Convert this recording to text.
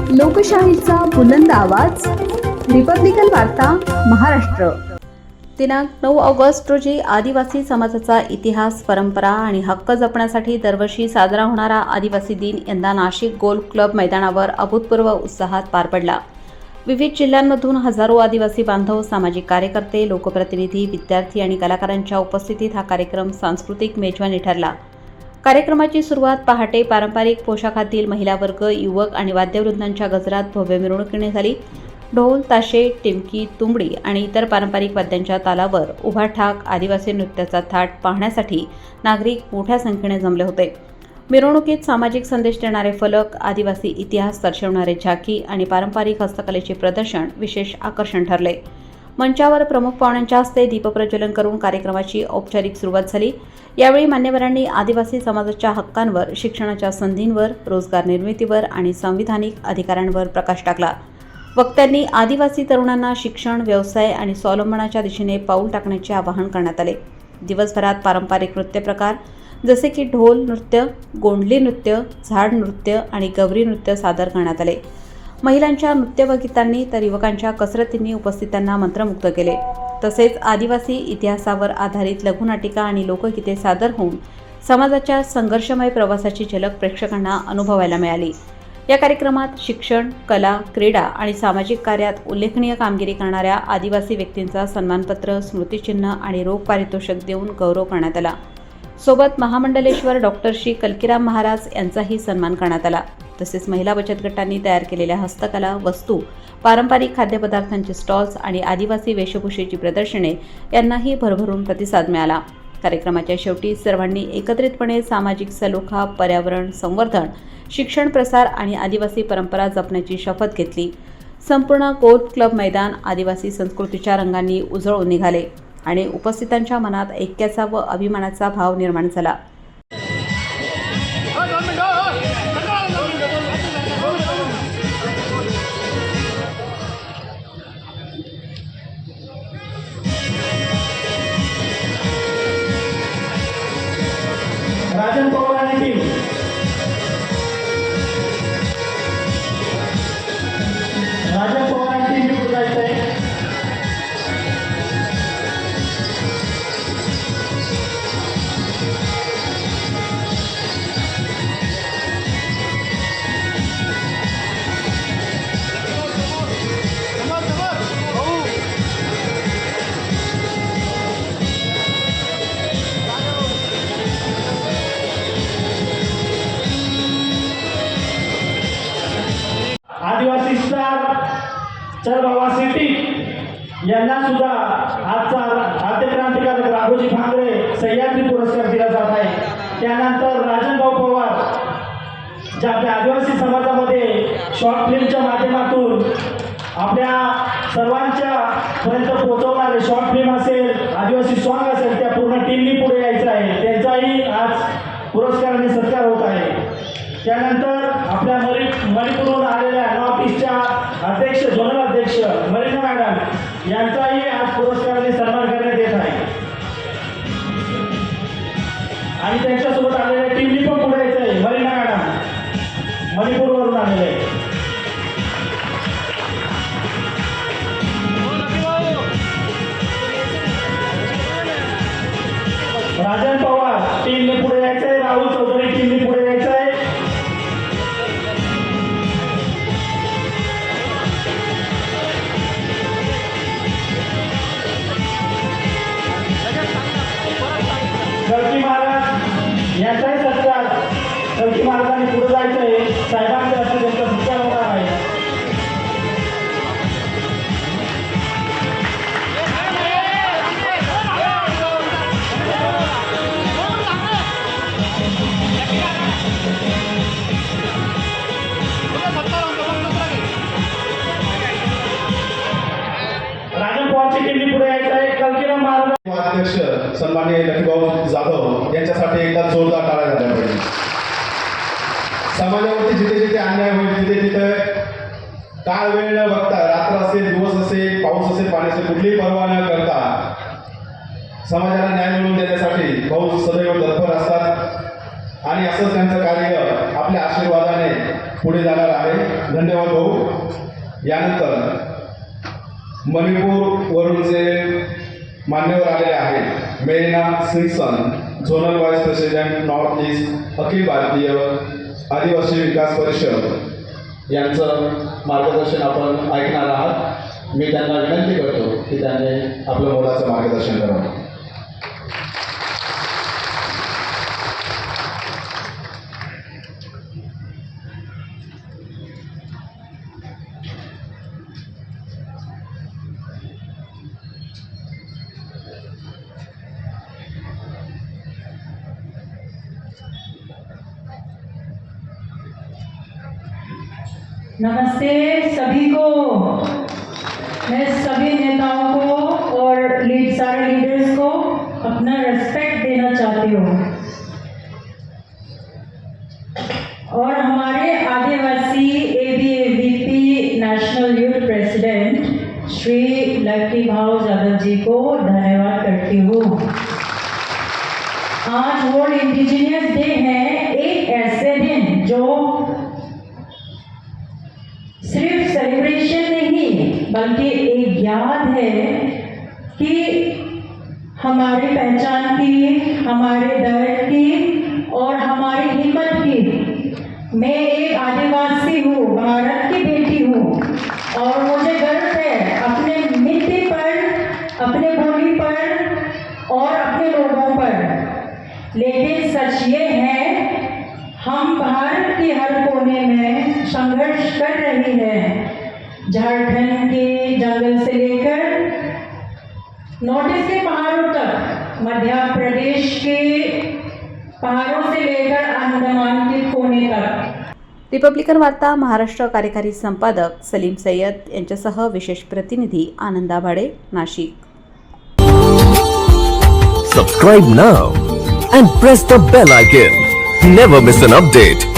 लोकशाहीचा बुलंद आवाज, रिपब्लिकन वार्ता, महाराष्ट्र. दिनांक 9 ऑगस्ट रोजी आदिवासी समाजाचा इतिहास, परंपरा आणि हक्क जपण्यासाठी दरवर्षी साजरा होणारा आदिवासी दिन यंदा नाशिक गोल्फ क्लब मैदानावर अभूतपूर्व उत्साहात पार पडला. विविध जिल्ह्यांमधून हजारो आदिवासी बांधव, सामाजिक कार्यकर्ते, लोकप्रतिनिधी, विद्यार्थी आणि कलाकारांच्या उपस्थितीत हा कार्यक्रम सांस्कृतिक मेजवानी ठरला. कार्यक्रमाची सुरुवात पहाटे पारंपरिक पोशाखातील महिला वर्ग, युवक आणि वाद्यवृंदांच्या गजरात भव्य मिरवणुकीने झाली. ढोल, ताशे, टिमकी, तुंबडी आणि इतर पारंपरिक वाद्यांच्या तालावर उभा ठाक आदिवासी नृत्याचा थाट पाहण्यासाठी नागरिक मोठ्या संख्येने जमले होते. मिरवणुकीत सामाजिक संदेश देणारे फलक, आदिवासी इतिहास दर्शवणारे झाकी आणि पारंपरिक हस्तकलेचे प्रदर्शन विशेष आकर्षण ठरले. मंचावर प्रमुख पाहुण्यांच्या हस्ते दीपप्रज्वलन करून कार्यक्रमाची औपचारिक सुरुवात झाली. यावेळी मान्यवरांनी आदिवासी समाजाच्या हक्कांवर, शिक्षणाच्या संधींवर, रोजगार निर्मितीवर आणि संविधानिक अधिकारांवर प्रकाश टाकला. वक्त्यांनी आदिवासी तरुणांना शिक्षण, व्यवसाय आणि स्वावलंबनाच्या दिशेने पाऊल टाकण्याचे आवाहन करण्यात आले. दिवसभरात पारंपरिक नृत्य प्रकार जसे की ढोल नृत्य, गोंडली नृत्य, झाड नृत्य आणि गवरी नृत्य सादर करण्यात आले. महिलांच्या नृत्य व गीतांनी तर युवकांच्या कसरतींनी उपस्थितांना मंत्रमुग्ध केले. तसेच आदिवासी इतिहासावर आधारित लघुनाटिका आणि लोकगीते सादर होऊन समाजाच्या संघर्षमय प्रवासाची झलक प्रेक्षकांना अनुभवायला मिळाली. या कार्यक्रमात शिक्षण, कला, क्रीडा आणि सामाजिक कार्यात उल्लेखनीय कामगिरी करणाऱ्या आदिवासी व्यक्तींचा सन्मानपत्र, स्मृतिचिन्ह आणि रोख पारितोषिक देऊन गौरव करण्यात आला. सोबत महामंडलेश्वर डॉक्टर श्री कल्कीराम महाराज यांचाही सन्मान करण्यात आला. तसेच महिला बचत गटांनी तयार केलेल्या हस्तकला वस्तू, पारंपरिक खाद्यपदार्थांचे स्टॉल्स आणि आदिवासी वेशभूषेची प्रदर्शने यांनाही भरभरून प्रतिसाद मिळाला. कार्यक्रमाच्या शेवटी सर्वांनी एकत्रितपणे सामाजिक सलोखा, पर्यावरण संवर्धन, शिक्षण प्रसार आणि आदिवासी परंपरा जपण्याची शपथ घेतली. संपूर्ण गोल्फ क्लब मैदान आदिवासी संस्कृतीच्या रंगांनी उजळून निघाले आणि उपस्थितांच्या मनात ऐक्याचा व अभिमानाचा भाव निर्माण झाला. राजन पवार आणि टीम, राजन पवार आणि टीम निवडून जायचं आहे. आदिवासी स्टार चरबाबा सिटी यांना सुद्धा आजचा आद्य क्रांतिकारक राघोजी भांगरे सह्याद्री पुरस्कार दिला जात आहे. त्यानंतर राजनभाऊ पवार ज्या आपल्या आदिवासी समाजामध्ये शॉर्ट फिल्मच्या माध्यमातून आपल्या सर्वांच्या पर्यंत पोहोचवणारे शॉर्ट फिल्म असेल, आदिवासी सॉन्ग असेल, त्या पूर्ण टीमनी पुढे यायचं आहे. त्यांचाही आज पुरस्काराने सत्कार होत आहे. त्यानंतर आपल्या मणिपूरहून आलेल्या नॉर्थ ईस्टच्या अध्यक्ष, झोनल अध्यक्ष मरीना मॅडम यांचाही आज पुरस्काराने सन्मान करण्यात येत आहे. आणि त्यांच्यासोबत आलेल्या टीमनी पण पुढे यायचं आहे. मरीना मॅडम मणिपूरवरून आलेले आहे. राजन पवार टीमने पुढे यायचं आहे. राहुल चौधरी टीमने पुढे यायचं आहे. कल्की महाराज यांचाही सत्कार, कल्की महाराजांनी पुढे जायचं आहे. साहेबांच्या हस्ते त्यांचा सत्कार होणार आहे. राजन पवारची टीमनी पुढे यायचं आहे. कल्कीराम महाराज अध्यक्ष सन्माननीय लक्ष्मीभाऊ जाधव यांच्यासाठी एकदा जोरदार टाळ्या झाल्या पाहिजे. समाजावरती जिथे जिथे अन्याय होईल तिथे तिथे काळ वेळ न बघता, रात्र असेल, दिवस असेल, पाऊस असेल, पाणी असेल, कुठलीही पर्वा न करता समाजाला न्याय मिळवून देण्यासाठी भाऊ सदैव तत्पर असतात. आणि असंच त्यांचं कार्य आपल्या आशीर्वादाने पुढे जाणार आहे. धन्यवाद भाऊ. यानंतर मणिपूरवरून जे मान्यवर आलेले आहेत, मेघना Singson, zonal vice president north east Akhil Bharatiya Adivasi विकास परिषद यांचं मार्गदर्शन आपण ऐकणार आहात. मी त्यांना विनंती करतो की त्यांनी आपलं मोलाचं मार्गदर्शन करावं. नमस्ते सभी को। मैं सभी नेताओं को और सारे लीडर्स को अपना रिस्पेक्ट देना चाहती हूँ और हमारे आदिवासी ABAVP national youth president Shri lucky भाव यादव जी को धन्यवाद करती हूँ। आज वर्ल्ड इंडिजिनियस डे है, एक ऐसे दिन जो सिर्फ सेलिब्रेशन नहीं बल्कि एक याद है कि हमारी पहचान की, हमारे दर्द की और हमारी हिम्मत की। मैं एक आदिवासी हूँ, भारत की बेटी हूँ और मुझे गर्व है अपने मिट्टी पर, अपने बोली पर और अपने लोगों पर। लेकिन सच ये है, हम भारत के हर कोने में संघर्ष कर रहे हैं। झारखंड के जंगल से लेकर नॉर्थ ईस्ट के पहाड़ों तक, मध्य प्रदेश के पहाड़ों से लेकर अंडमान के कोने तक। रिपब्लिकन वार्ता महाराष्ट्र कार्यकारी संपादक सलीम सय्यद यांच्यासह विशेष प्रतिनिधी आनंदा भाडे, Nashik. Subscribe now and press the bell icon. Never miss an update.